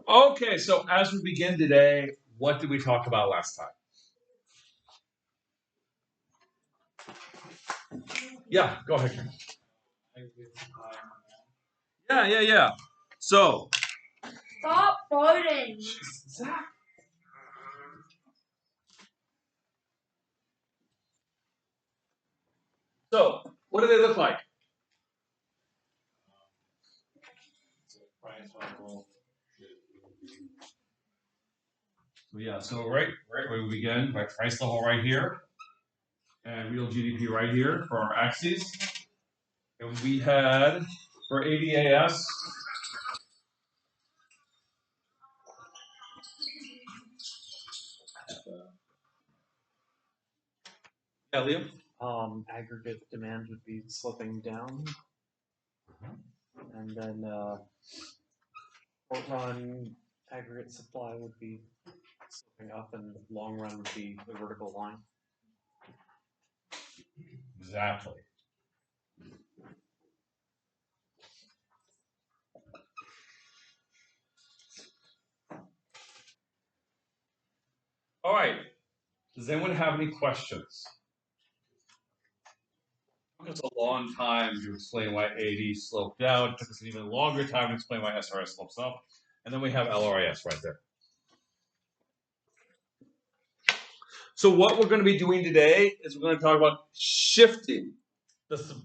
Okay, so as we begin today, what did we talk about last time? Yeah, go ahead, Ken. Yeah. So, Stop voting. Zach. So, what do they look like? So right where we begin, right, price level right here, and real GDP right here for our axes. And we had for ADAS. Yeah, Liam. Aggregate demand would be sloping down, and then short run aggregate supply would be sloping up, and long run would be the vertical line. Exactly. All right. Does anyone have any questions? It took us a long time to explain why AD sloped down. It took us an even longer time to explain why SRAS slopes up. And then we have LRAS right there. So what we're going to be doing today is we're going to talk about shifting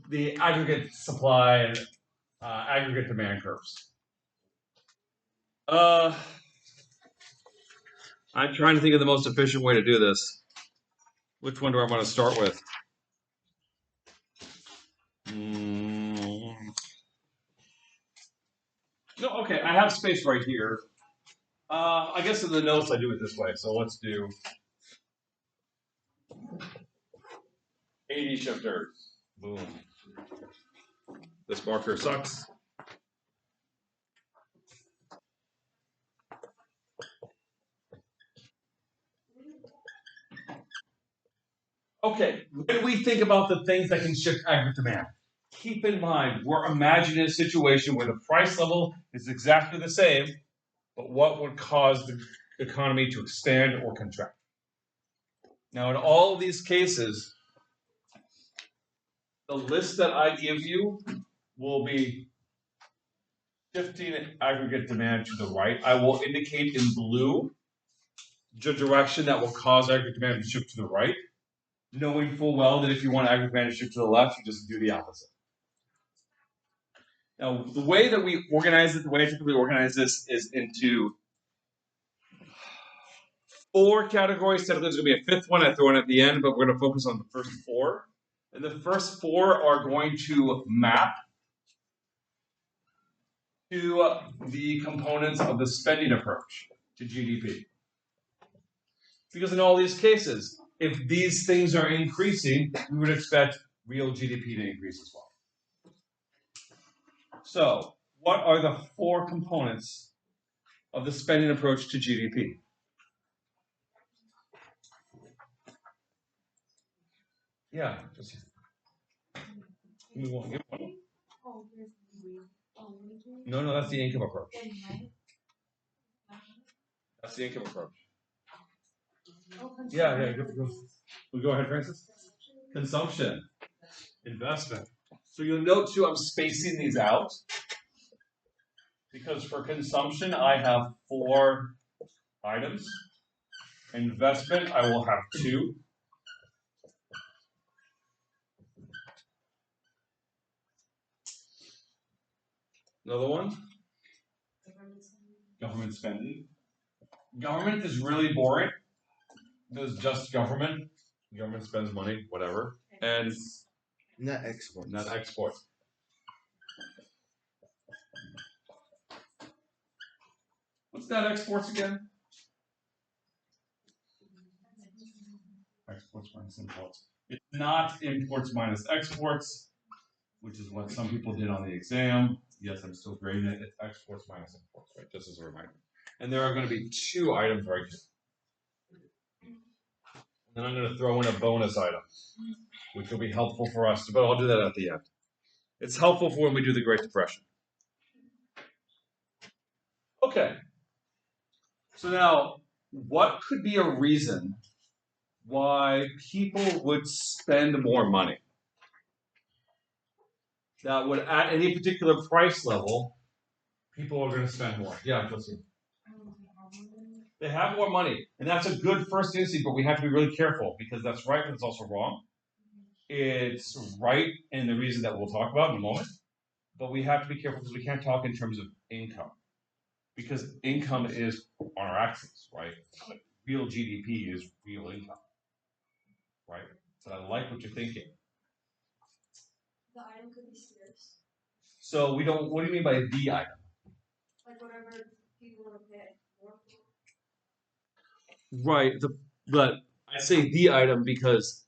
the aggregate supply and aggregate demand curves. I'm trying to think of the most efficient way to do this. Which one do I want to start with? No, okay, I have space right here. I guess in the notes I do it this way. So let's do 80 shifters. Boom. This marker sucks. Okay, when we think about the things that can shift aggregate demand, keep in mind we're imagining a situation where the price level is exactly the same, but what would cause the economy to expand or contract? Now, in all of these cases, the list that I give you will be shifting aggregate demand to the right. I will indicate in blue the direction that will cause aggregate demand to shift to the right, knowing full well that if you want aggregate demand to shift to the left, you just do the opposite. Now, the way that we organize it, the way I typically organize this is into 4 categories. Typically, there's going to be a 5th one I throw in at the end, but we're going to focus on the first 4. And the first 4 are going to map to the components of the spending approach to GDP. Because in all these cases, if these things are increasing, we would expect real GDP to increase as well. So, what are the 4 components of the spending approach to GDP? Yeah, just give me one. No, that's the income approach. That's the income approach. Yeah. Go ahead, Francis. Consumption, investment. So you'll note too, I'm spacing these out because for consumption I have 4 items. Investment I will have 2. Another one. Government spending. Government is really boring. There's just government. Government spends money, whatever. And net export. Net export. What's net exports again? Exports minus imports. It's not imports minus exports, which is what some people did on the exam. Yes, I'm still grading it. It's exports minus imports, right? Just as a reminder. And there are going to be 2 items right here. Then I'm going to throw in a bonus item, which will be helpful for us, but I'll do that at the end. It's helpful for when we do the Great Depression. Okay. So now, what could be a reason why people would spend more money? That would, at any particular price level, people are going to spend more. Yeah, Josie. They have more money, and that's a good first instinct, but we have to be really careful because that's right, but it's also wrong. It's right in the reason that we'll talk about in a moment, but we have to be careful because we can't talk in terms of income, because income is on our axis, right? But real GDP is real income, right? So I like what you're thinking. The item could be scarce. So we don't. What do you mean by the item? Like whatever people want to pay more for. Right. But I say the item because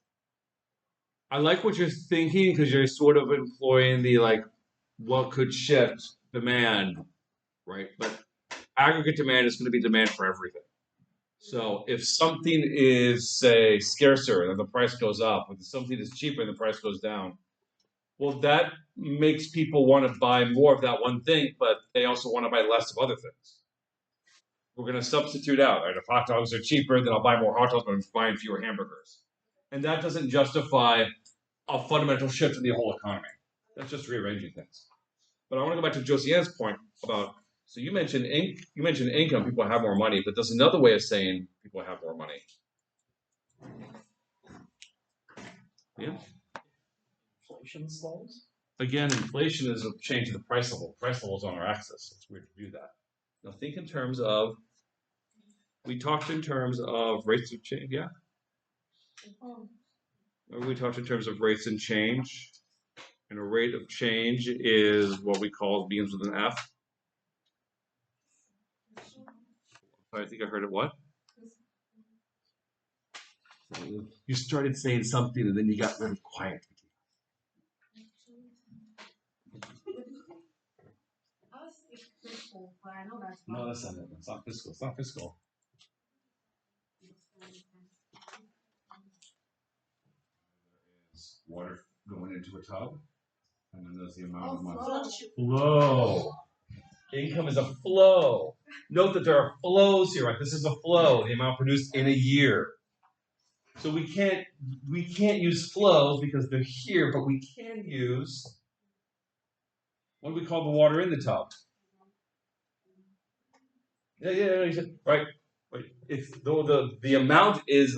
I like what you're thinking because you're sort of employing the like what could shift demand, right? But aggregate demand is going to be demand for everything. So if something is, say, scarcer, then the price goes up. If something is cheaper, the price goes down. Well, that makes people want to buy more of that one thing, but they also want to buy less of other things. We're going to substitute out. Right? If hot dogs are cheaper, then I'll buy more hot dogs, but I'm buying fewer hamburgers. And that doesn't justify a fundamental shift in the whole economy. That's just rearranging things. But I want to go back to Josiane's point about, so you mentioned income, people have more money, but there's another way of saying people have more money. Yeah. Inflation slows. Again, inflation is a change in the price level. Price level is on our axis. It's weird to do that. Now think in terms of, we talked in terms of rates of change, yeah? Or we talked in terms of rates and change. And a rate of change is what we call, begins with an F. I think I heard it what? You started saying something and then you got really quiet. I was thinking fiscal, but I know that's No, that's not it. It's not fiscal. It's not fiscal. There's water going into a tub, and then there's the amount of money. Flow. Income is a flow. Note that there are flows here, right? This is a flow, the amount produced in a year. So we can't use flows because they're here, but we can use, what do we call the water in the tub? Yeah, right. It's though the amount is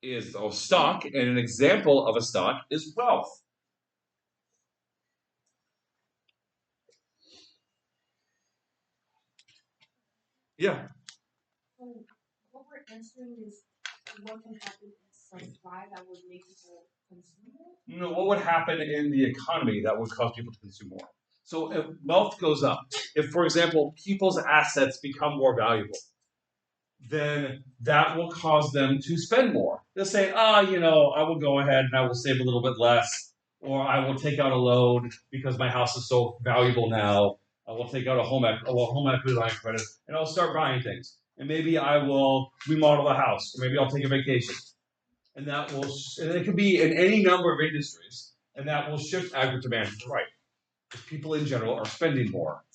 a stock, and an example of a stock is wealth. Yeah. So what we're answering is what can happen in supply that would make people consume more? No, what would happen in the economy that would cause people to consume more? So if wealth goes up, if, for example, people's assets become more valuable, then that will cause them to spend more. They'll say, I will go ahead and I will save a little bit less, or I will take out a loan because my house is so valuable now. I will take out a home equity line of credit, and I'll start buying things. And maybe I will remodel the house, or maybe I'll take a vacation. And that will, and it could be in any number of industries, and that will shift aggregate demand to the right. Because people in general are spending more.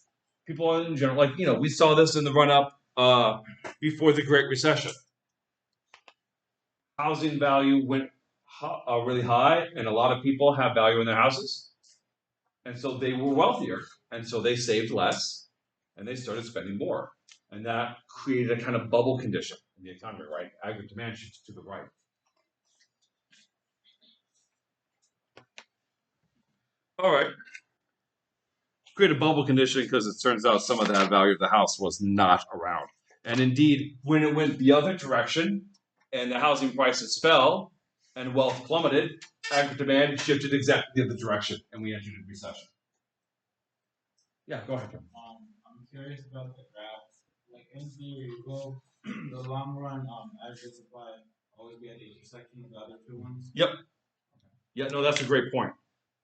People in general, we saw this in the run-up before the Great Recession. Housing value went really high, and a lot of people have value in their houses. And so they were wealthier, and so they saved less, and they started spending more. And that created a kind of bubble condition in the economy, right? Aggregate demand shifts to the right. All right. Create a bubble condition because it turns out some of that value of the house was not around. And indeed, when it went the other direction and the housing prices fell and wealth plummeted, aggregate demand shifted exactly the other direction and we entered a recession. Yeah, go ahead. I'm curious about the graph. Like in theory, will the long run aggregate supply always be at the intersection of the other two ones? Yep. Yeah, no, that's a great point.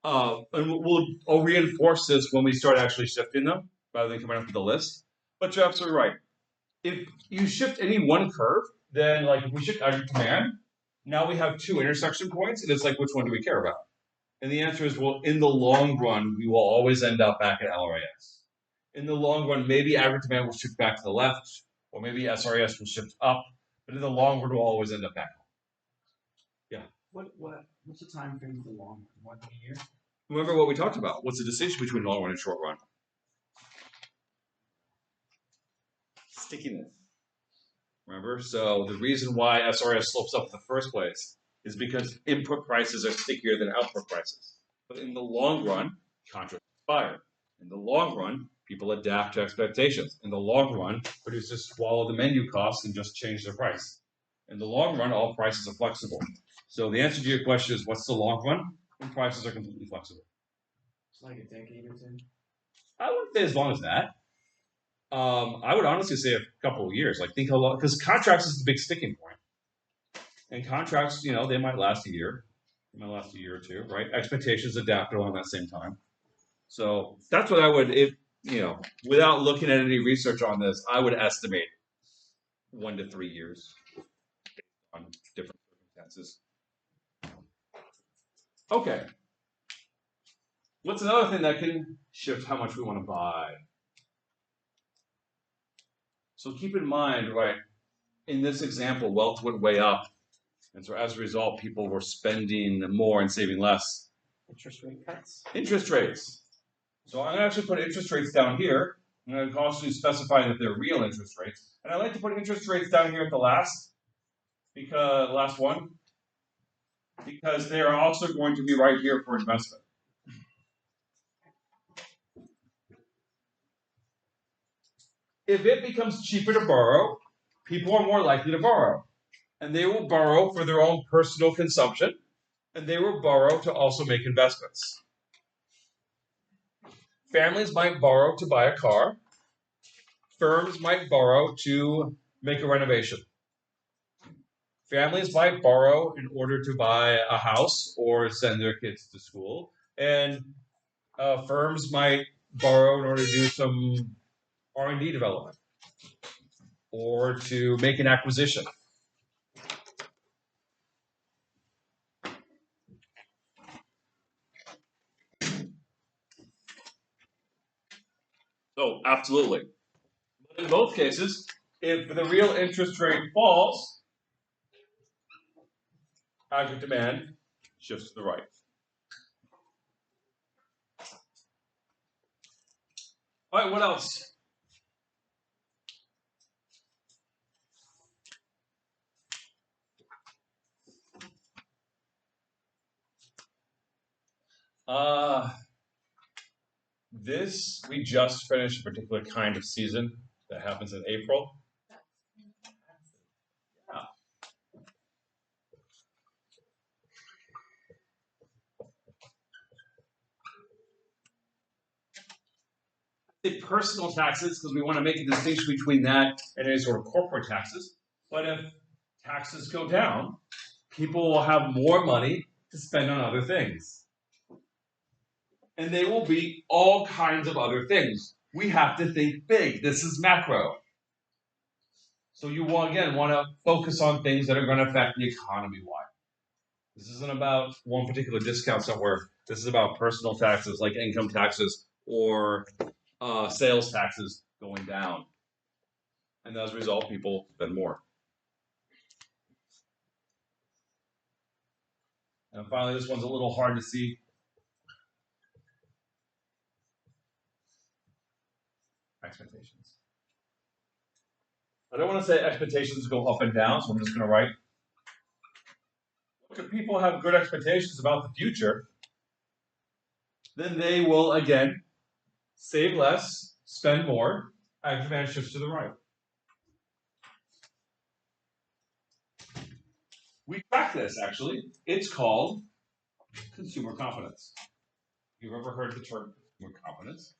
And I'll reinforce this when we start actually shifting them rather than coming up with a list. But you're absolutely right. If you shift any one curve, then if we shift aggregate demand, now we have two intersection points, and it's like, which one do we care about? And the answer is, well, in the long run, we will always end up back at LRAS. In the long run, maybe aggregate demand will shift back to the left, or maybe SRAS will shift up, but in the long run, we'll always end up back. What's the time frame for long? 1 year? Remember what we talked about. What's the distinction between long run and short run? Stickiness. Remember? So the reason why SRAS slopes up in the first place is because input prices are stickier than output prices. But in the long run, contracts expire. In the long run, people adapt to expectations. In the long run, producers swallow the menu costs and just change their price. In the long run, all prices are flexible. So the answer to your question is, what's the long run? When prices are completely flexible. It's like a decade or two. I wouldn't say as long as that. I would honestly say a couple of years. Like think how long, because contracts is the big sticking point. And contracts, they might last a year. They might last a year or two, right? Expectations adapt along that same time. So that's what I would, without looking at any research on this, I would estimate 1 to 3 years on different circumstances. Okay. What's another thing that can shift how much we want to buy? So keep in mind, right, in this example, wealth went way up. And so as a result, people were spending more and saving less. Interest rate cuts. Interest rates. So I'm going to actually put interest rates down here. I'm going to also specify that they're real interest rates. And I like to put interest rates down here at the last one, because they are also going to be right here for investment. If it becomes cheaper to borrow, people are more likely to borrow. And they will borrow for their own personal consumption, and they will borrow to also make investments. Families might borrow to buy a car. Firms might borrow to make a renovation. Families might borrow in order to buy a house or send their kids to school. And firms might borrow in order to do some R&D development or to make an acquisition. Oh, absolutely. But in both cases, if the real interest rate falls, aggregate demand shifts to the right. All right, what else? This, we just finished a particular kind of season that happens in April. Yeah. The personal taxes, because we want to make a distinction between that and any sort of corporate taxes. But if taxes go down, people will have more money to spend on other things. And they will be all kinds of other things. We have to think big. This is macro. So you want to focus on things that are going to affect the economy wide. This isn't about one particular discount somewhere. This is about personal taxes like income taxes or sales taxes going down. And as a result, people spend more. And finally, this one's a little hard to see. Expectations. I don't want to say expectations go up and down, so I'm just going to write. If people have good expectations about the future, then they will, again, save less, spend more, aggregate demand shifts to the right. We track this, actually. It's called consumer confidence. You've ever heard the term consumer confidence?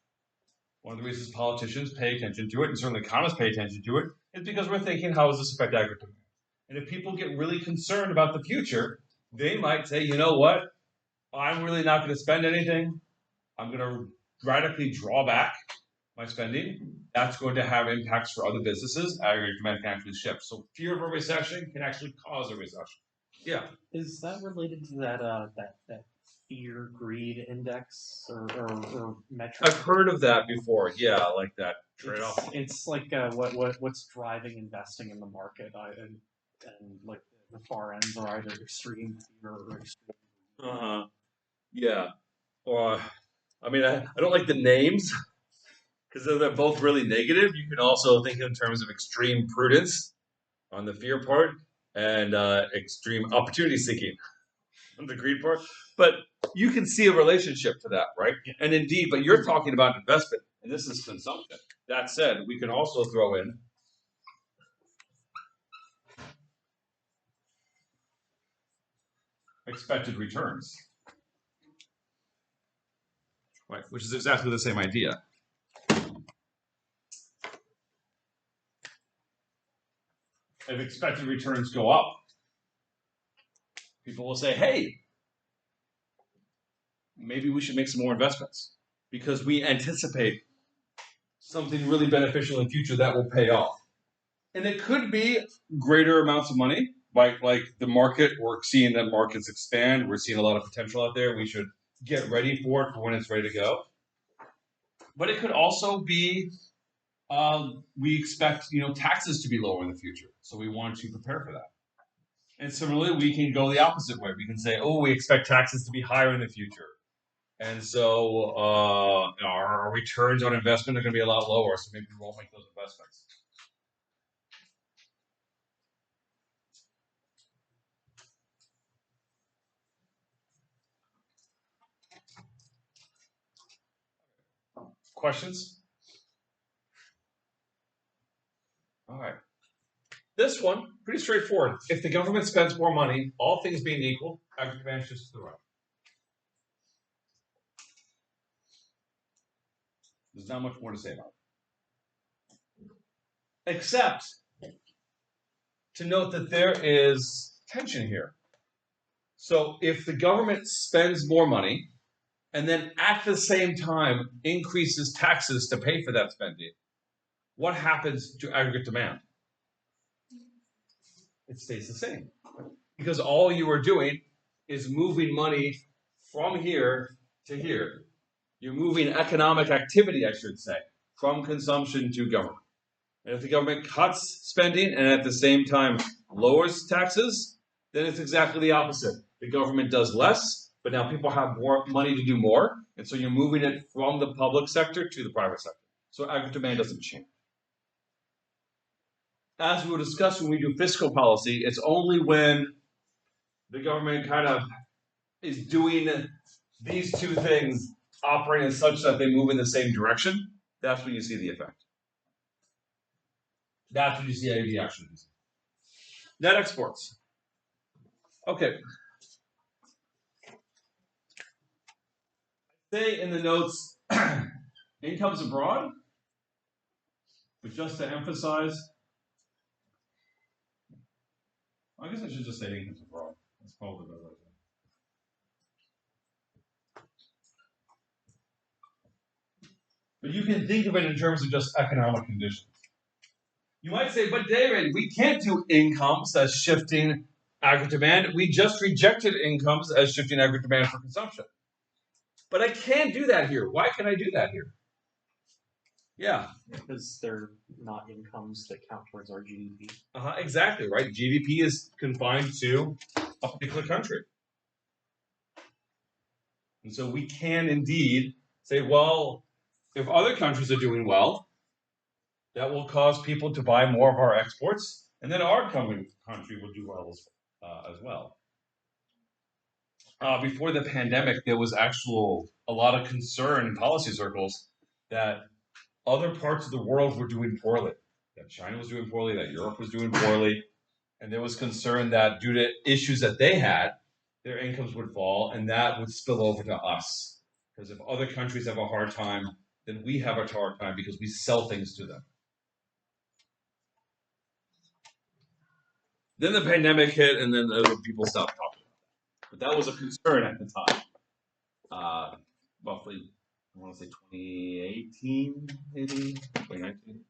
One of the reasons politicians pay attention to it, and certainly economists pay attention to it, is because we're thinking, how does this affect aggregate demand? And if people get really concerned about the future, they might say, you know what? I'm really not going to spend anything. I'm going to radically draw back my spending. That's going to have impacts for other businesses. Aggregate demand can actually shift. So fear of a recession can actually cause a recession. Yeah. Is that related to that fear greed index or metric. I've heard of that before. Yeah, I like that trade-off. It's like what's driving investing in the market. And like the far ends are either extreme fear or extreme. Yeah. Or, I mean, I don't like the names because they're both really negative. You can also think in terms of extreme prudence on the fear part and extreme opportunity seeking on the greed part. But you can see a relationship to that, right? Yeah. And indeed, but you're talking about investment, and this is consumption. That said, we can also throw in expected returns, right? Which is exactly the same idea. If expected returns go up, people will say, hey, maybe we should make some more investments because we anticipate something really beneficial in the future that will pay off. And it could be greater amounts of money, like the market. We're seeing that markets expand. We're seeing a lot of potential out there. We should get ready for it for when it's ready to go. But it could also be we expect taxes to be lower in the future, so we want to prepare for that. And similarly, we can go the opposite way. We can say, oh, we expect taxes to be higher in the future. And so our returns on investment are going to be a lot lower, so maybe we won't make those investments. Questions? All right. This one, pretty straightforward. If the government spends more money, all things being equal, aggregate demand shifts to the right. There's not much more to say about it. Except to note that there is tension here. So if the government spends more money and then at the same time increases taxes to pay for that spending, what happens to aggregate demand? It stays the same. Because all you are doing is moving money from here to here. You're moving economic activity, I should say, from consumption to government. And if the government cuts spending and at the same time lowers taxes, then it's exactly the opposite. The government does less, but now people have more money to do more, and so you're moving it from the public sector to the private sector. So aggregate demand doesn't change. As we will discuss when we do fiscal policy, it's only when the government kind of is doing these two things operating such that they move in the same direction, that's when you see the effect. That's when you see the action. Net exports. Okay. Say in the notes, incomes abroad, but just to emphasize, I guess I should just say incomes abroad. That's probably the better way. But you can think of it in terms of just economic conditions. You might say, but David, we can't do incomes as shifting aggregate demand. We just rejected incomes as shifting aggregate demand for consumption. But I can't do that here. Why can I do that here? Yeah. Because they're not incomes that count towards our GDP. Exactly, right? GDP is confined to a particular country. And so we can indeed say, well, if other countries are doing well, that will cause people to buy more of our exports, and then our country will do well as well. Before the pandemic, there was a lot of concern in policy circles that other parts of the world were doing poorly, that China was doing poorly, that Europe was doing poorly, and there was concern that due to issues that they had, their incomes would fall, and that would spill over to us. Because if other countries have a hard time, then we have a hard time because we sell things to them. Then the pandemic hit, and then people stopped talking about that. But that was a concern at the time. Roughly, I want to say 2018, maybe 2019.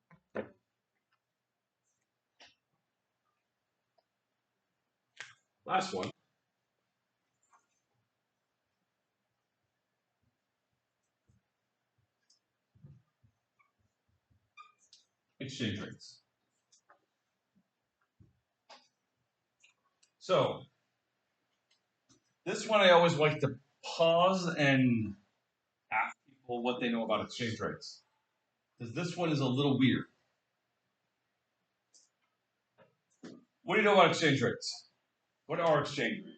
Last one. exchange rates. So, this one I always like to pause and ask people what they know about exchange rates. Because this one is a little weird. What do you know about exchange rates? What are exchange rates?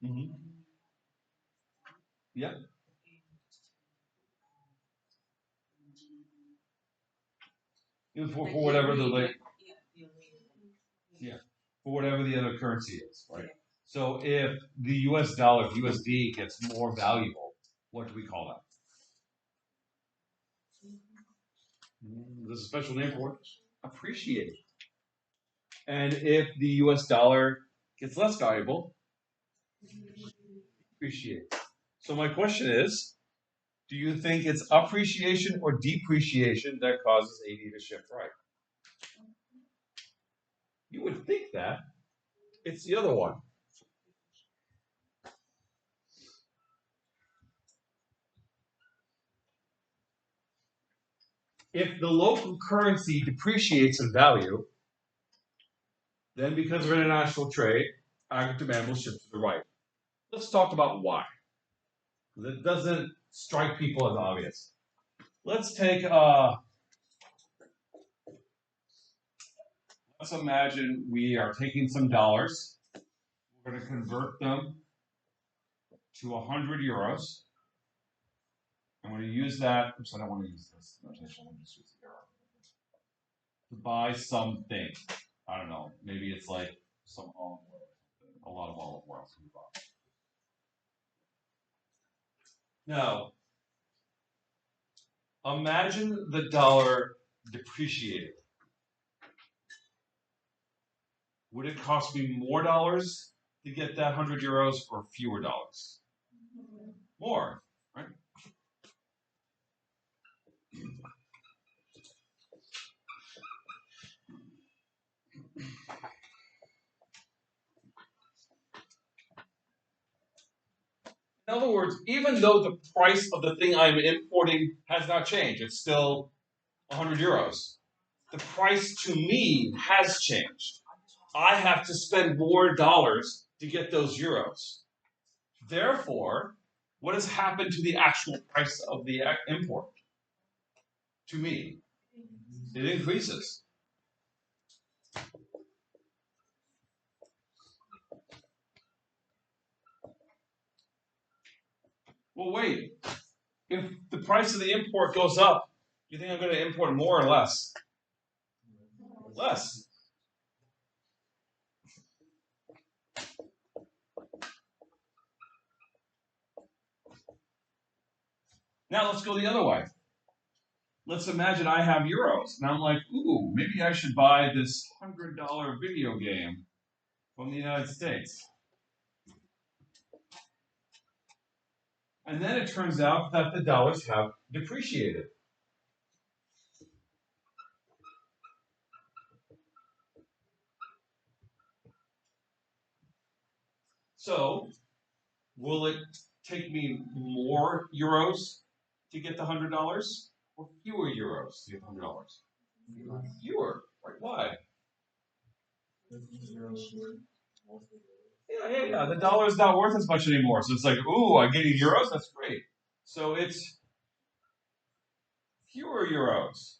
Mm-hmm. Yep. For whatever the like, yeah, for whatever the other currency is, right? So if the U.S. dollar, if USD gets more valuable, what do we call that? There's a special name for it. Appreciate. And if the U.S. dollar gets less valuable, appreciate. So my question is, do you think it's appreciation or depreciation that causes AD to shift right? You would think that. It's the other one. If the local currency depreciates in value, then because of international trade, aggregate demand will shift to the right. Let's talk about why. That doesn't strike people as obvious. Let's take, let's imagine we are taking some dollars. We're going to convert them to 100 euros. I'm going to use that, oops, I don't want to use this notation, I'm just using euro. To buy something. I don't know, maybe it's like some olive oil, a lot of olive oil. Now, imagine the dollar depreciated. Would it cost me more dollars to get that 100 euros or fewer dollars? More, right? In other words, even though the price of the thing I'm importing has not changed, it's still 100 euros. The price to me has changed. I have to spend more dollars to get those euros. Therefore, what has happened to the actual price of the import? To me, it increases. Well, wait. If the price of the import goes up, do you think I'm going to import more or less? Less. Now let's go the other way. Let's imagine I have euros, and I'm like, ooh, maybe I should buy this $100 video game from the United States. And then it turns out that the dollars have depreciated. So, will it take me more euros to get the $100 or fewer euros to get the $100? Fewer. Right? Why? Yeah. The dollar is not worth as much anymore. So it's like, ooh, I'm getting euros? That's great. So it's fewer euros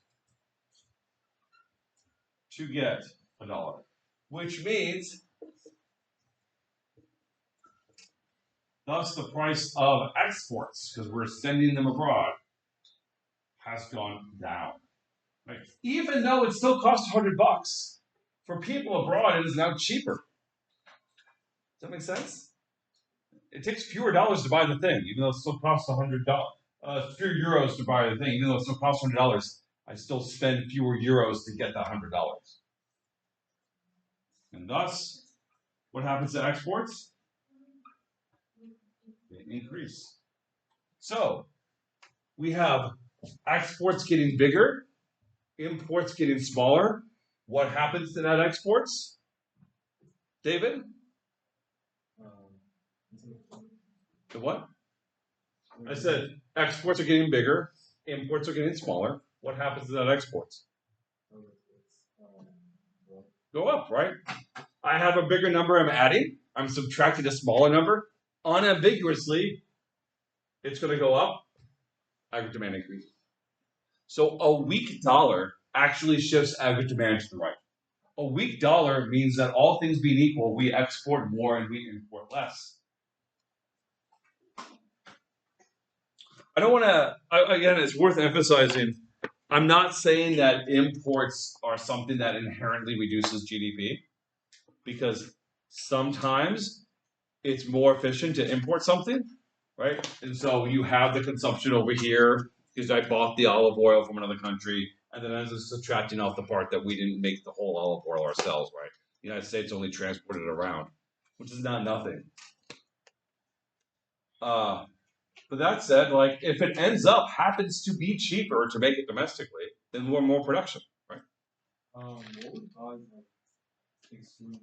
to get a dollar, which means thus the price of exports, because we're sending them abroad, has gone down. Right? Even though it still costs $100, for people abroad it is now cheaper. Does that make sense? It takes fewer dollars to buy the thing, even though it still costs $100. Fewer euros to buy the thing, even though it still costs $100. I still spend fewer euros to get that $100. And thus, what happens to exports? They increase. So, we have exports getting bigger, imports getting smaller. What happens to net exports? David? The what? I said exports are getting bigger, imports are getting smaller. What happens to that exports? Go up, right? I have a bigger number I'm adding. I'm subtracting a smaller number. Unambiguously, it's going to go up. Aggregate demand increases. So a weak dollar actually shifts aggregate demand to the right. A weak dollar means that all things being equal, we export more and we import less. I don't want to, again, it's worth emphasizing, I'm not saying that imports are something that inherently reduces GDP, because sometimes it's more efficient to import something, right? And so you have the consumption over here because I bought the olive oil from another country, and then I was subtracting off the part that we didn't make the whole olive oil ourselves, right? The United States only transported it around, which is not nothing. But that said, like if it ends up happens to be cheaper to make it domestically, then more production, right? What would cause like extreme?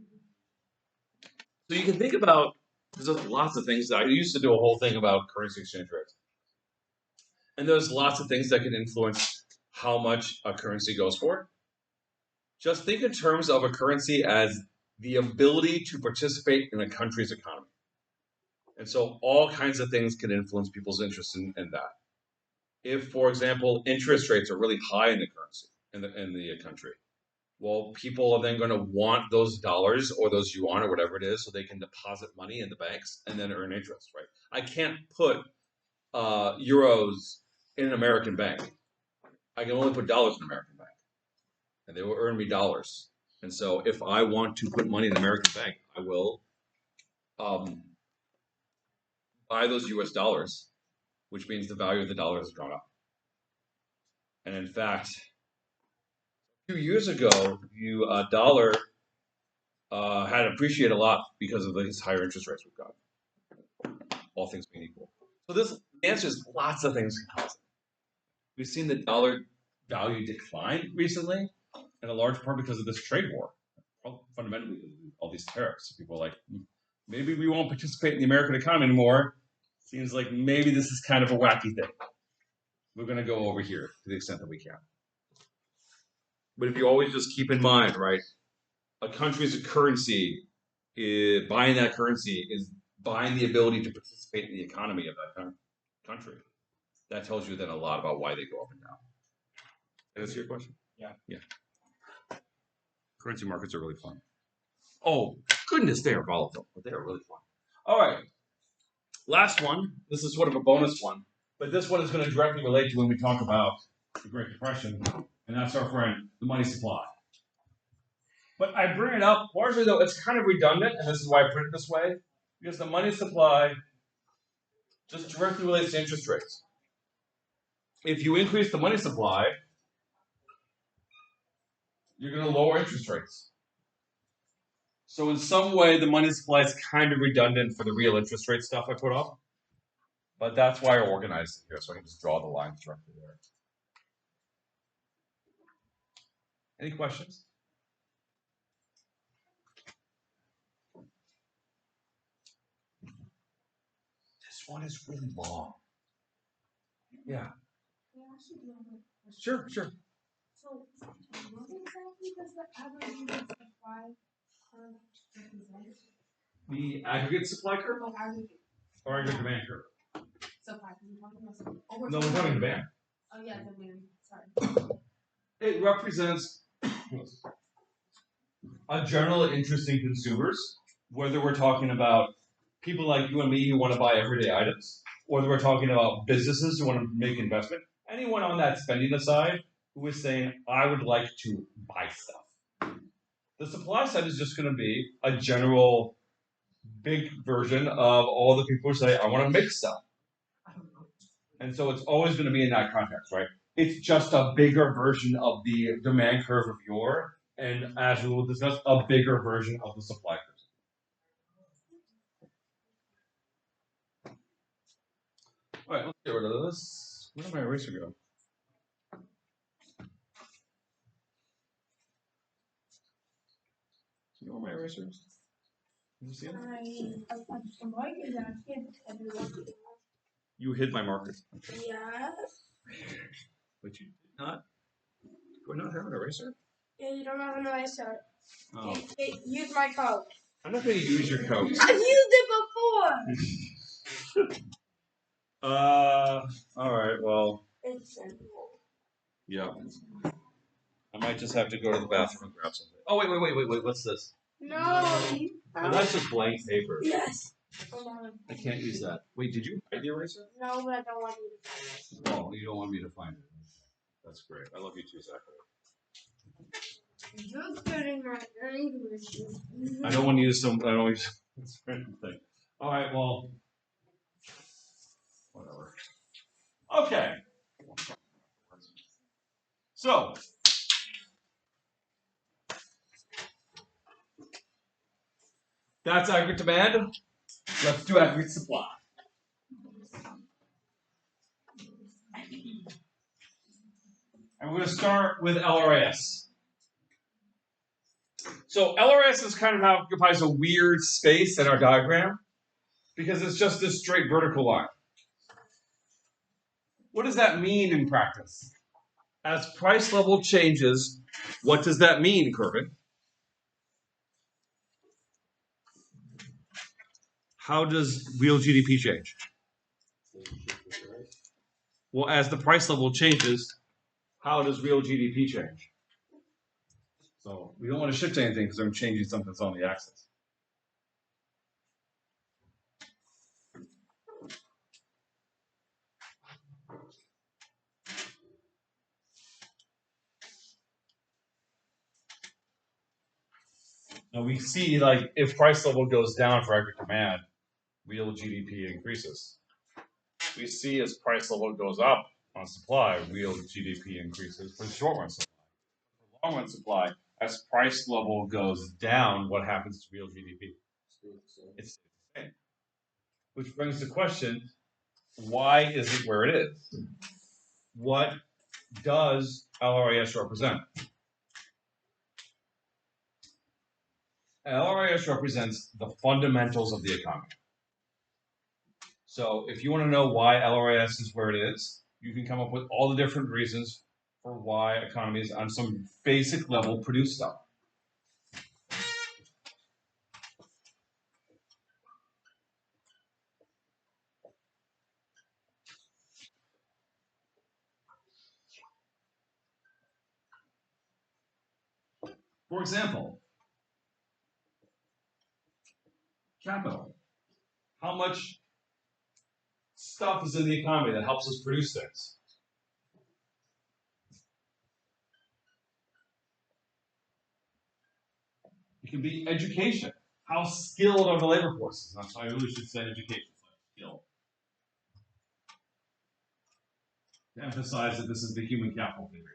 So you can think about there's lots of things that I used to do a whole thing about currency exchange rates. And there's lots of things that can influence how much a currency goes for. Just think in terms of a currency as the ability to participate in a country's economy. And so all kinds of things can influence people's interest in that. If, for example, interest rates are really high in the currency, in the country, well, people are then going to want those dollars or those yuan or whatever it is so they can deposit money in the banks and then earn interest, right? I can't put euros in an American bank. I can only put dollars in an American bank, and they will earn me dollars. And so if I want to put money in an American bank, I will buy those US dollars, which means the value of the dollar has gone up. And in fact, 2 years ago, the dollar had appreciated a lot because of these higher interest rates we've got, all things being equal. So the answer is lots of things can cause it. We've seen the dollar value decline recently, in a large part because of this trade war. Fundamentally, all these tariffs. People are like, maybe we won't participate in the American economy anymore. Seems like maybe this is kind of a wacky thing. We're going to go over here to the extent that we can. But if you always just keep in mind, right, a country's currency, buying that currency is buying the ability to participate in the economy of that country. That tells you then a lot about why they go up and down. Did I answer your question? Yeah. Yeah. Currency markets are really fun. Oh, goodness, they are volatile, but they are really fun. All right. Last one. This is sort of a bonus one, but this one is going to directly relate to when we talk about the Great Depression, and that's our friend, the money supply. But I bring it up largely, though, it's kind of redundant, and this is why I put it this way, because the money supply just directly relates to interest rates. If you increase the money supply, you're going to lower interest rates. So in some way, the money supply is kind of redundant for the real interest rate stuff I put up. But that's why I organized it here, so I can just draw the lines directly there. Any questions? This one is really long. Yeah. Yeah, I should know what question. Sure. So, what exactly does the aggregate supply curve represent? The aggregate supply curve Oh, aggregate or aggregate demand curve? supply, because we're talking about something. Oh, No, we're talking demand. Oh, yeah, demand. Sorry. It represents a general interest in consumers, whether we're talking about people like you and me who want to buy everyday items, or whether we're talking about businesses who want to make investment. Anyone on that spending side who is saying, I would like to buy stuff. The supply side is just going to be a general big version of all the people who say, I want to make stuff. And so it's always going to be in that context, right? It's just a bigger version of the demand curve of yore, and as we will discuss, a bigger version of the supply curve. All right, let's get rid of this. Where did my eraser go? Do you know where my eraser is? Can you see it? I'm like that. I can't everyone. You hid my markers, Yeah. but you did not. Do I not have an eraser? Yeah, you don't have an eraser. Oh. Use my code. I'm not going to use your code. I've used it before. All right. Well, It's simple. yeah. I might just have to go to the bathroom and grab something. Oh wait. What's this? No. Oh, that's just blank paper. Yes. Hold on. I can't use that. Wait, did you hide the eraser? No, but I don't want you to find it. Oh, you don't want me to find it. That's great. I love you too, Zachary. You're good in my English. I don't want to use some. I don't use this random thing. All right. Well, whatever. Okay. So. That's aggregate demand. Let's do aggregate supply. And we're going to start with LRAS. So LRAS is kind of occupies a weird space in our diagram because it's just this straight vertical line. What does that mean in practice? As price level changes, what does that mean, Kervin? How does real GDP change? Well, as the price level changes, how does real GDP change? So we don't want to shift anything because I'm changing something that's on the axis. Now we see, like, if price level goes down for aggregate demand, real GDP increases. We see as price level goes up on supply, real GDP increases for the short run supply. For long run supply, as price level goes down, what happens to real GDP? It's the same. Which brings the question, why is it where it is? What does LRAS represent? LRAS represents the fundamentals of the economy. So if you want to know why LRAS is where it is, you can come up with all the different reasons for why economies on some basic level produce stuff. For example, capital. How much stuff is in the economy that helps us produce things? It can be education. How skilled are the labor forces? That's why I really should say education, skill. To emphasize that this is the human capital theory.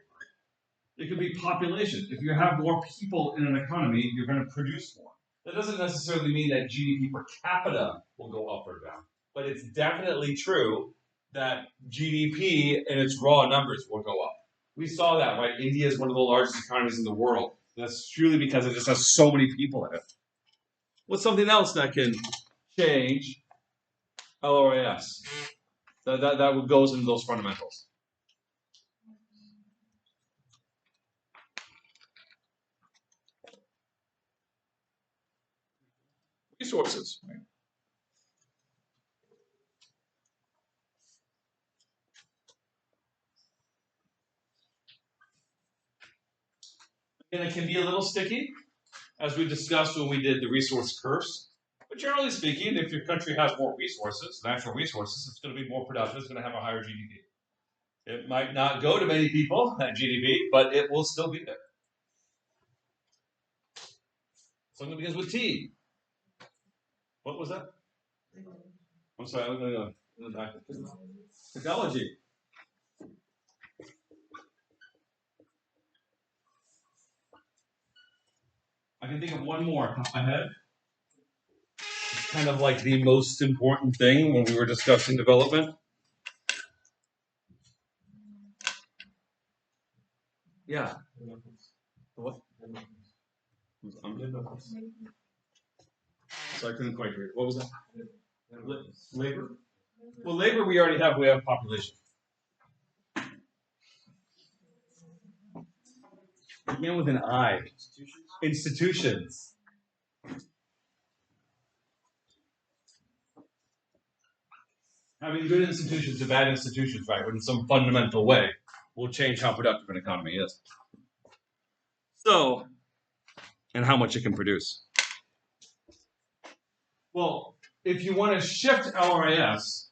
It could be population. If you have more people in an economy, you're going to produce more. That doesn't necessarily mean that GDP per capita will go up or down, but it's definitely true that GDP in its raw numbers will go up. We saw that, right? India is one of the largest economies in the world. That's truly because it just has so many people in it. What's something else that can change LRAS? That goes into those fundamentals. Resources. Right? And it can be a little sticky, as we discussed when we did the resource curse. But generally speaking, if your country has more resources, natural resources, it's going to be more productive, it's going to have a higher GDP. It might not go to many people, that GDP, but it will still be there. Something begins with T. What was that? I'm sorry, I'm going to go back. Technology. I can think of one more off my head. It's kind of like the most important thing when we were discussing development. Yeah. What? So I couldn't quite hear it. What was that? Labor? Well, labor we already have. We have population. Begin with an I. Institutions. Having good institutions and bad institutions, right, in some fundamental way, will change how productive an economy is. So, and how much it can produce. Well, if you want to shift LRAS,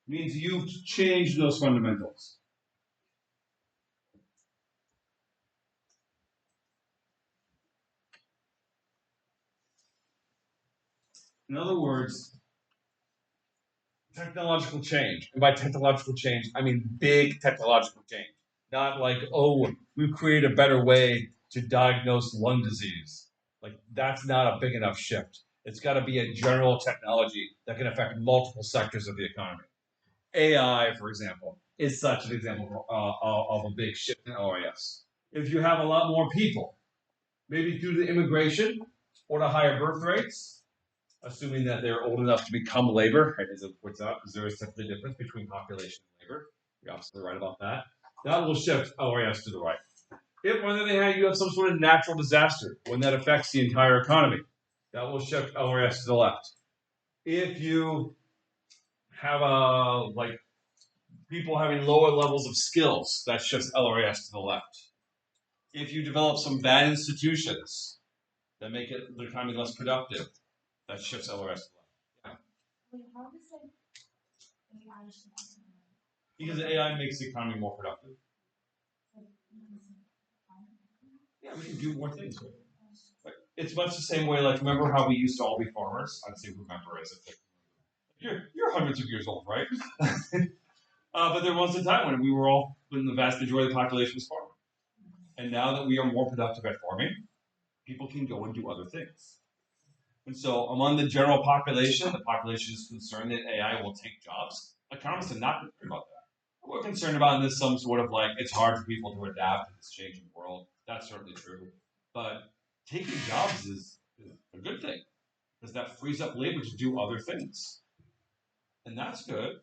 means you've changed those fundamentals. In other words, technological change. And by technological change, I mean big technological change. Not like, oh, we've created a better way to diagnose lung disease. Like, that's not a big enough shift. It's got to be a general technology that can affect multiple sectors of the economy. AI, for example, is such an example of a big shift in LRAS. If you have a lot more people, maybe due to immigration or to higher birth rates, assuming that they're old enough to become labor, right, as it points out, because there is simply a difference between population and labor. You're absolutely right about that. That will shift LRAS to the right. If, on the other hand, you have some sort of natural disaster, when that affects the entire economy, that will shift LRAS to the left. If you have like people having lower levels of skills, that shifts LRAS to the left. If you develop some bad institutions that make the economy less productive, that shifts LRAS to the left. Wait, how does like AI shift? Because AI makes the economy more productive. Yeah, we can do more things with it. Like, it's much the same way, like, remember how we used to all be farmers? I'd say remember as if you're hundreds of years old, right? But there was a time when the vast majority of the population was farming. And now that we are more productive at farming, people can go and do other things. And so among the general population, the population is concerned that AI will take jobs. Economists are not concerned about that. We're concerned about this some sort of like, it's hard for people to adapt to this changing world. That's certainly true. But taking jobs is a good thing, because that frees up labor to do other things. And that's good,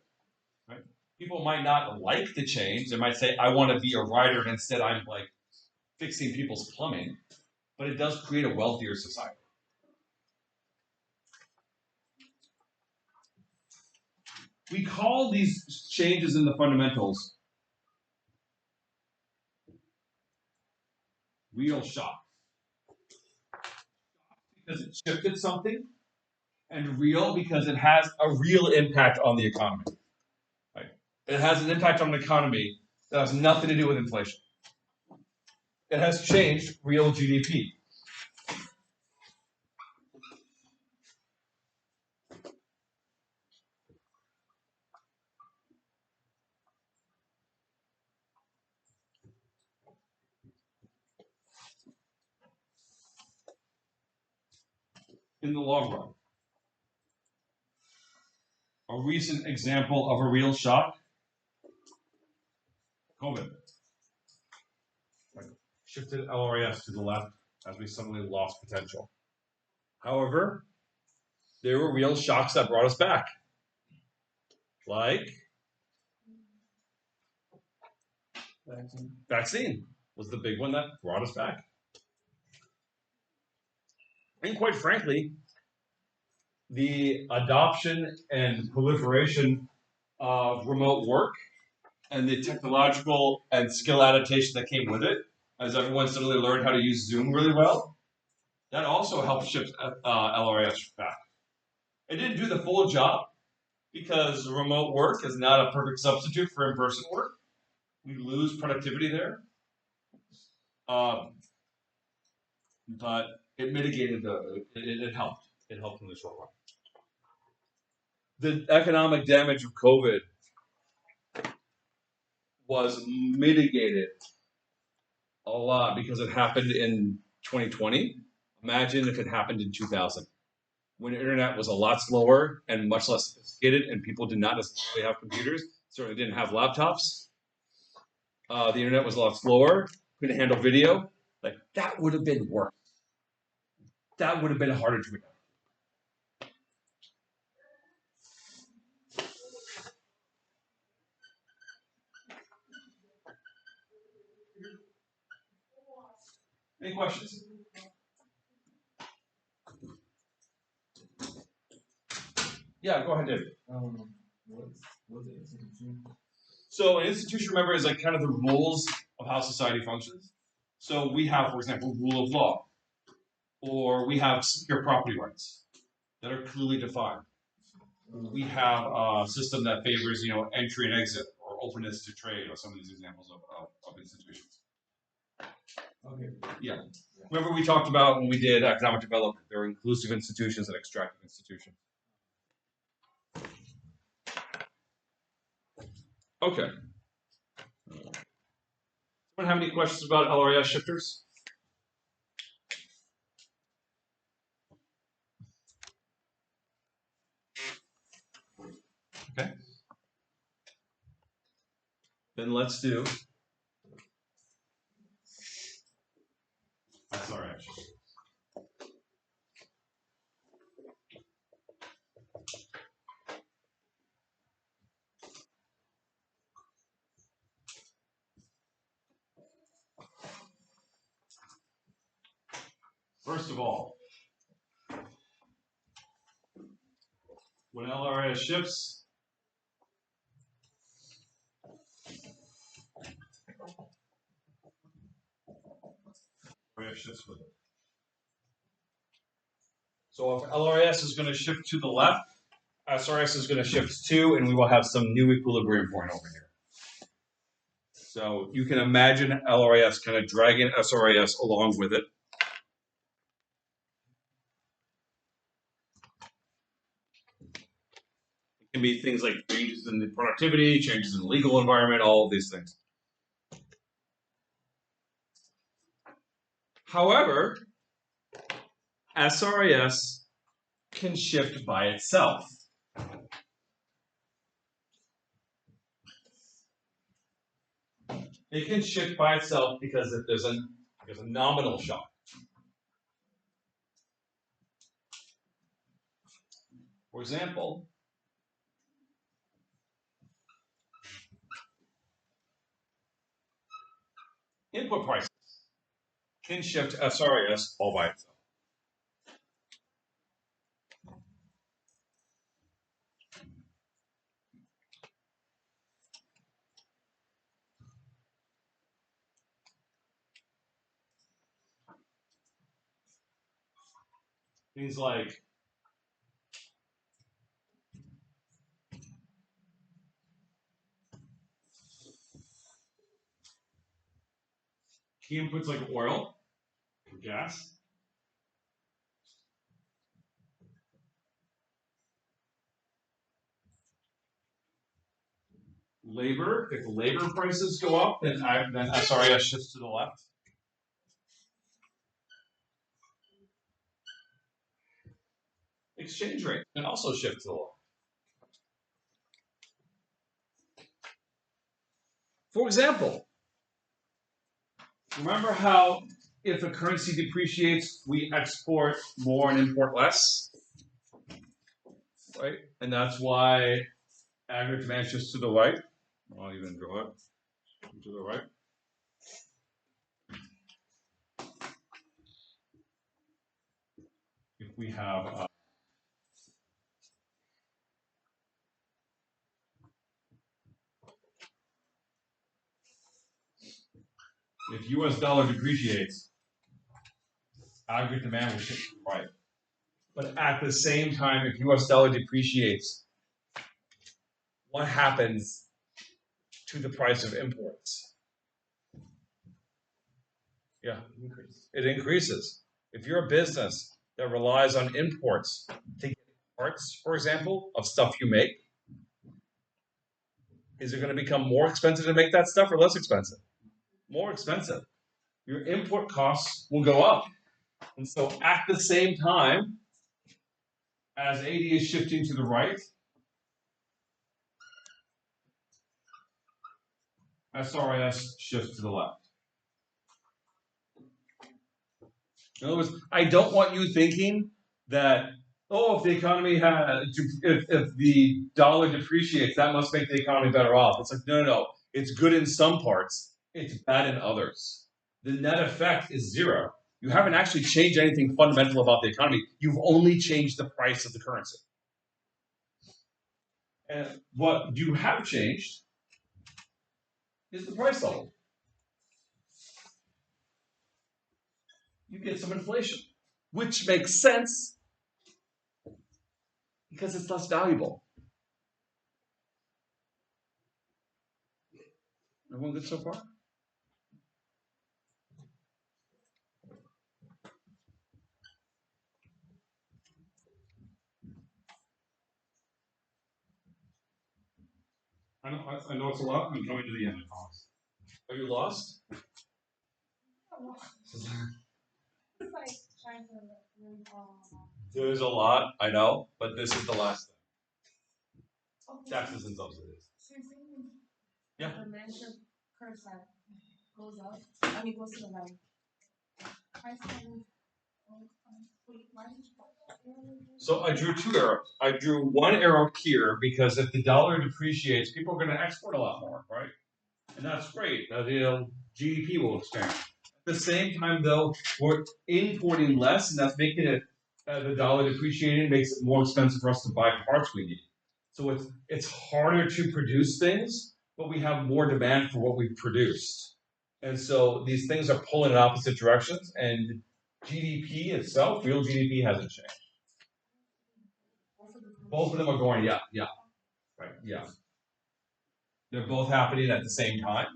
right? People might not like the change. They might say, I want to be a writer, and instead I'm like fixing people's plumbing. But it does create a wealthier society. We call these changes in the fundamentals real shocks, because it shifted something, and real because it has a real impact on the economy. Right? It has an impact on the economy that has nothing to do with inflation. It has changed real GDP. In the long run. A recent example of a real shock, COVID. Shifted LRAS to the left as we suddenly lost potential. However, there were real shocks that brought us back. Like vaccine was the big one that brought us back. And quite frankly, the adoption and proliferation of remote work and the technological and skill adaptation that came with it, as everyone suddenly learned how to use Zoom really well, that also helped shift LRAS back. It didn't do the full job, because remote work is not a perfect substitute for in-person work. We lose productivity there. But it mitigated it helped. It helped in the short run. The economic damage of COVID was mitigated a lot because it happened in 2020. Imagine if it happened in 2000, when the internet was a lot slower and much less sophisticated, and people did not necessarily have computers, certainly didn't have laptops. the internet was a lot slower, couldn't handle video, like that would have been worse. That would have been harder to adapt. Any questions? Yeah, go ahead, David. What's the institution? So an institution, remember, is like kind of the rules of how society functions. So we have, for example, rule of law, or we have secure property rights that are clearly defined. We have a system that favors, entry and exit, or openness to trade, or some of these examples of institutions. Okay. Yeah. Remember we talked about when we did economic development, there are inclusive institutions and extractive institutions. Okay. Anyone have any questions about LRAS shifters? Okay. Then let's do SRAS. First of all, when LRAS shifts, LRAS shifts with it. So if LRAS is going to shift to the left, SRS is going to shift too, and we will have some new equilibrium point over here. So you can imagine LRAS kind of dragging SRAS along with it. It can be things like changes in the productivity, changes in the legal environment, all of these things. However, SRAS can shift by itself. It can shift by itself because there's a nominal shock. For example, input prices can shift SRAS all by itself. Things like key inputs like oil or gas, labor. If labor prices go up, then SRAS shifts to the left. Exchange rate can also shift to the left. For example, remember how if a currency depreciates, we export more and import less, right? And that's why aggregate demand shifts to the right. I'll even draw it to the right. If we have if US dollar depreciates, aggregate demand will shift to the right. But at the same time, if US dollar depreciates, what happens to the price of imports? Yeah, it increases. If you're a business that relies on imports to get parts, for example, of stuff you make, is it going to become more expensive to make that stuff or less expensive? More expensive. Your import costs will go up. And so at the same time, as AD is shifting to the right, SRAS shifts to the left. In other words, I don't want you thinking that, oh, if the economy if the dollar depreciates, that must make the economy better off. It's like, no. It's good in some parts, it's bad in others. The net effect is zero. You haven't actually changed anything fundamental about the economy. You've only changed the price of the currency. And what you have changed is the price level. You get some inflation, which makes sense because it's less valuable. Everyone good so far? I know it's a lot. I'm coming to the end, I promise. Are you lost? It's like trying to really follow along. There's a lot, I know, but this is the last thing. Okay, Taxes and subsidies. so you're saying Yeah. the mansion curve side goes up, goes to the right. Price level, wait, why did you put that arrow? So I drew two arrows. I drew one arrow here because if the dollar depreciates, people are going to export a lot more, right? And that's great. GDP will expand. At the same time, though, we're importing less, and that's making it the dollar depreciating makes it more expensive for us to buy parts we need. So it's harder to produce things, but we have more demand for what we've produced. And so these things are pulling in opposite directions, and GDP itself, real GDP, hasn't changed. Both of them are going, yeah, right, yeah. They're both happening at the same time,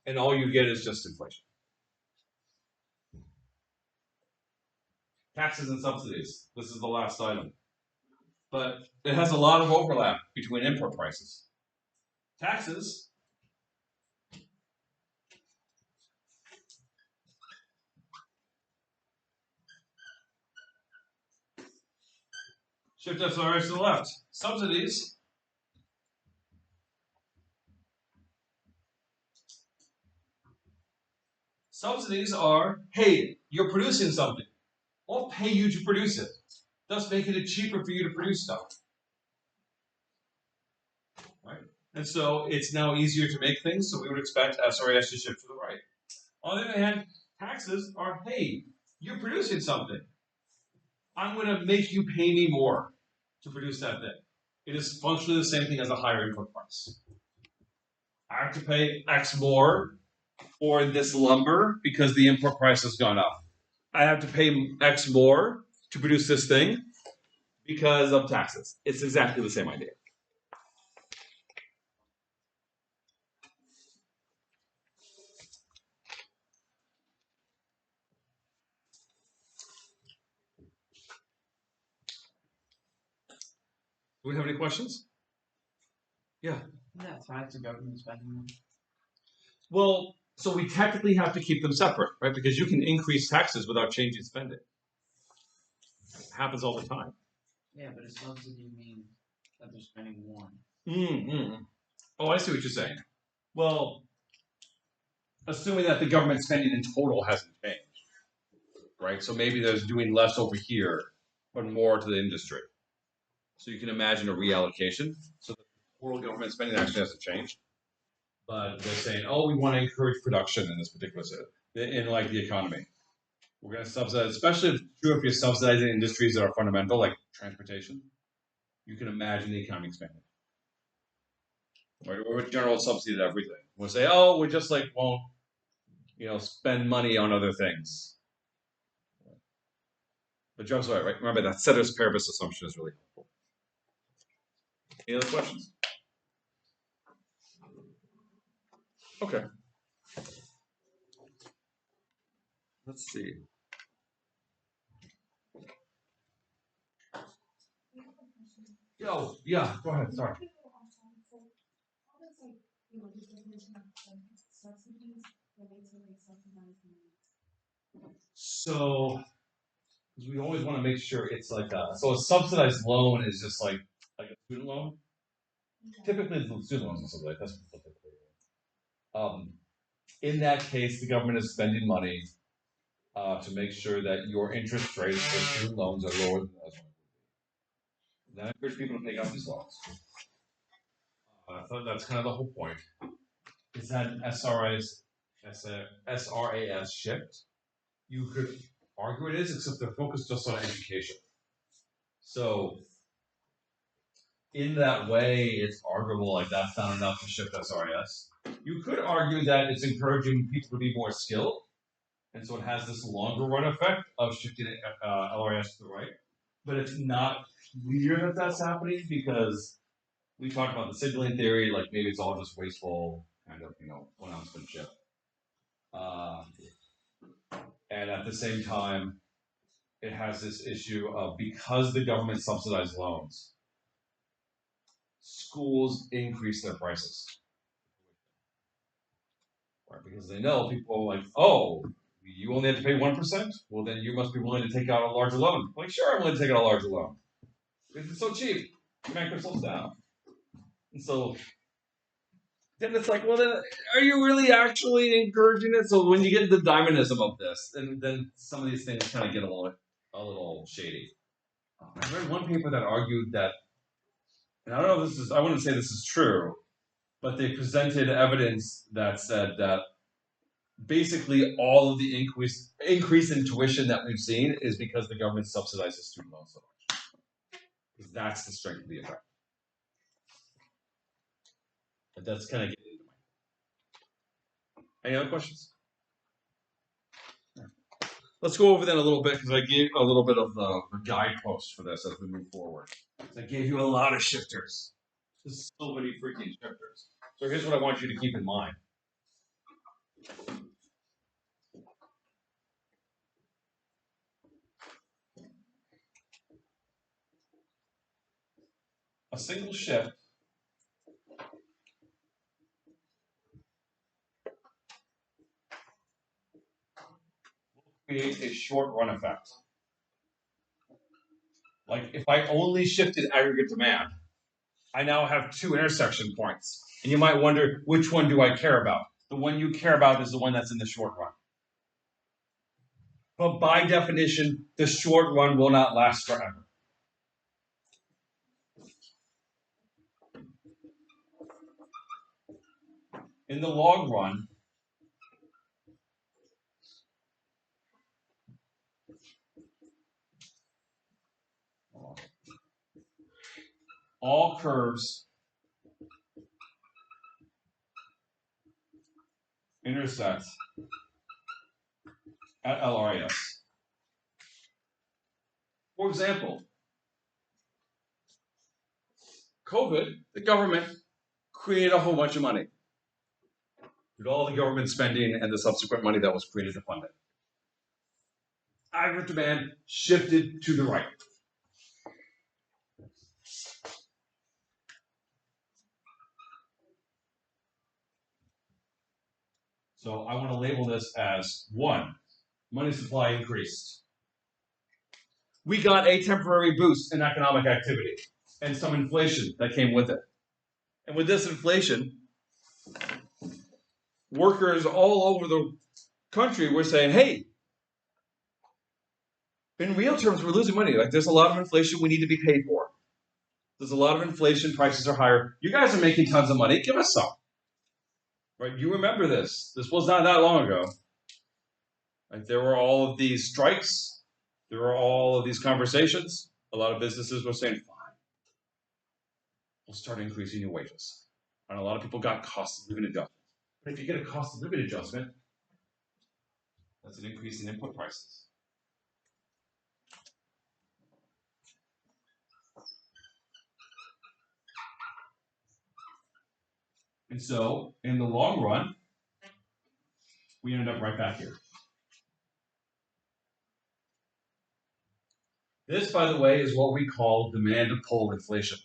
and all you get is just inflation. Taxes and subsidies. This is the last item. But it has a lot of overlap between import prices. Taxes shift SRAS to the left. Subsidies are, hey, you're producing something. I'll pay you to produce it, thus making it cheaper for you to produce stuff. Right? And so it's now easier to make things, so we would expect SRAS to shift to the right. On the other hand, taxes are, hey, you're producing something. I'm going to make you pay me more to produce that thing. It is functionally the same thing as a higher input price. I have to pay X more for this lumber because the import price has gone up. I have to pay X more to produce this thing because of taxes. It's exactly the same idea. Do we have any questions? Yeah. Yeah, tied to government spending. Well, so we technically have to keep them separate, right? Because you can increase taxes without changing spending. It happens all the time. Yeah, but a subsidy means that they're spending more. Mm-hmm. Oh, I see what you're saying. Well, assuming that the government spending in total hasn't changed, right? So maybe there's doing less over here, but more to the industry. So you can imagine a reallocation. So the total government spending actually hasn't changed. But they're saying, oh, we want to encourage production in this particular in like the economy. We're going to subsidize, especially if you're subsidizing industries that are fundamental, like transportation. You can imagine the economy expanding. Right? Or a general subsidy to everything. We'll say, oh, we just like won't, spend money on other things. But Joe's right? Remember that ceteris paribus assumption is really helpful. Any other questions? Okay. Let's see. Yo, yeah, go ahead. Sorry. So, we always want to make sure it's like a subsidized loan is just like a student loan. Typically, the student loans and stuff like that's what typically. In that case, the government is spending money to make sure that your interest rates for student loans are lower than those. Then I encourage people to take out these loans. I thought that's kind of the whole point. Is that an SRAS shift? You could argue it is, except they're focused just on education. So in that way, it's arguable like that's not enough to shift SRAS. You could argue that it's encouraging people to be more skilled, and so it has this longer run effect of shifting LRAS to the right. But it's not clear that that's happening because we talked about the signaling theory, like maybe it's all just wasteful, kind of, one-upsmanship. And at the same time, it has this issue of because the government subsidized loans, schools increase their prices. Right? Because they know people are like, oh, you only have to pay 1%? Well, then you must be willing to take out a larger loan. Like, sure, I'm willing to take out a larger loan. Because it's so cheap. Demand curve slows down. And so then it's like, well, then are you really actually encouraging it? So when you get the diamonism of this, then some of these things kind of get a little shady. I read one paper that argued that, and I don't know if I wouldn't say this is true, but they presented evidence that said that basically all of the increase in tuition that we've seen is because the government subsidizes student loans so much. Because that's the strength of the effect. But that's kind of getting into my. Any other questions? Let's go over then a little bit because I gave a little bit of the guidepost for this as we move forward. I gave you a lot of shifters. There's so many freaking shifters. So here's what I want you to keep in mind. A single shift create a short run effect. Like if I only shifted aggregate demand, I now have two intersection points. And you might wonder, which one do I care about? The one you care about is the one that's in the short run. But by definition, the short run will not last forever. In the long run, all curves intersect at LRAS. For example, COVID, the government created a whole bunch of money. With all the government spending and the subsequent money that was created to fund it. Aggregate demand shifted to the right. So I want to label this as 1, money supply increased. We got a temporary boost in economic activity and some inflation that came with it. And with this inflation, workers all over the country were saying, hey, in real terms, we're losing money. Like there's a lot of inflation we need to be paid for. There's a lot of inflation, prices are higher. You guys are making tons of money, give us some. Right? You remember this. This was not that long ago. Right? There were all of these strikes. There were all of these conversations. A lot of businesses were saying, fine, we'll start increasing your wages. And a lot of people got cost of living adjustments. But if you get a cost of living adjustment, that's an increase in input prices. And so, in the long run, we ended up right back here. This, by the way, is what we call demand pull inflation,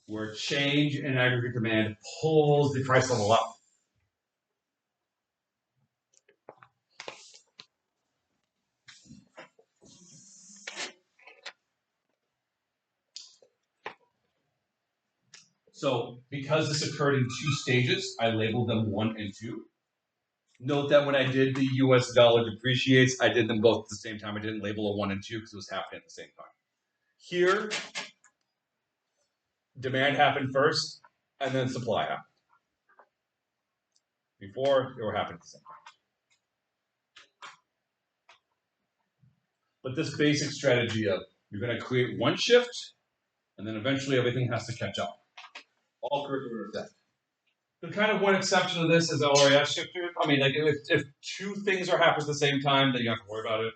where change in aggregate demand pulls the price level up. So because this occurred in 2 stages, I labeled them 1 and 2. Note that when I did the US dollar depreciates, I did them both at the same time. I didn't label a 1 and 2 because it was happening at the same time. Here, demand happened first, and then supply happened. Before, they were happening at the same time. But this basic strategy of you're going to create one shift, and then eventually everything has to catch up. All curricular effect. The kind of one exception to this is LRAS shifter. I mean, like if 2 things are happening at the same time, then you have to worry about it.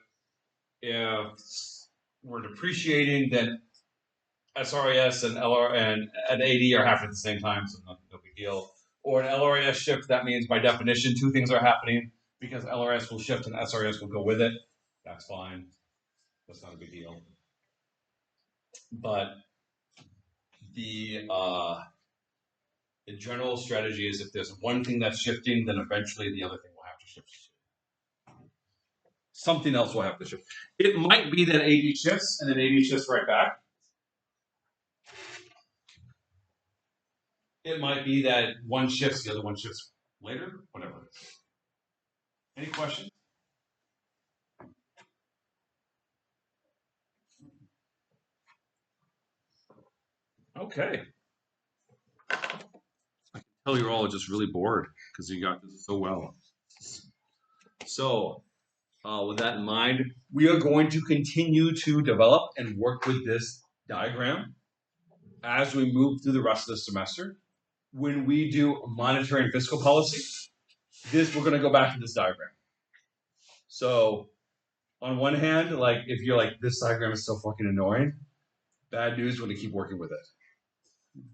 If we're depreciating, then SRAS and and AD are happening at the same time, so no big deal. Or an LRAS shift, that means by definition 2 things are happening because LRAS will shift and SRAS will go with it. That's fine. That's not a big deal. But the general strategy is if there's one thing that's shifting, then eventually the other thing will have to shift. Something else will have to shift. It might be that AD shifts and then AD shifts right back. It might be that one shifts, the other one shifts later, whatever it is. Any questions? Okay. I can tell you're all just really bored because you got this so well. So, with that in mind, we are going to continue to develop and work with this diagram as we move through the rest of the semester. When we do monetary and fiscal policy, we're going to go back to this diagram. So, on one hand, like if you're like, this diagram is so fucking annoying, bad news, we're going to keep working with it.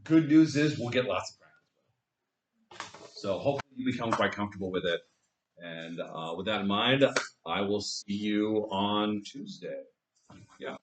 Good news is we'll get lots of practice. So hopefully you become quite comfortable with it. And with that in mind, I will see you on Tuesday. Yeah.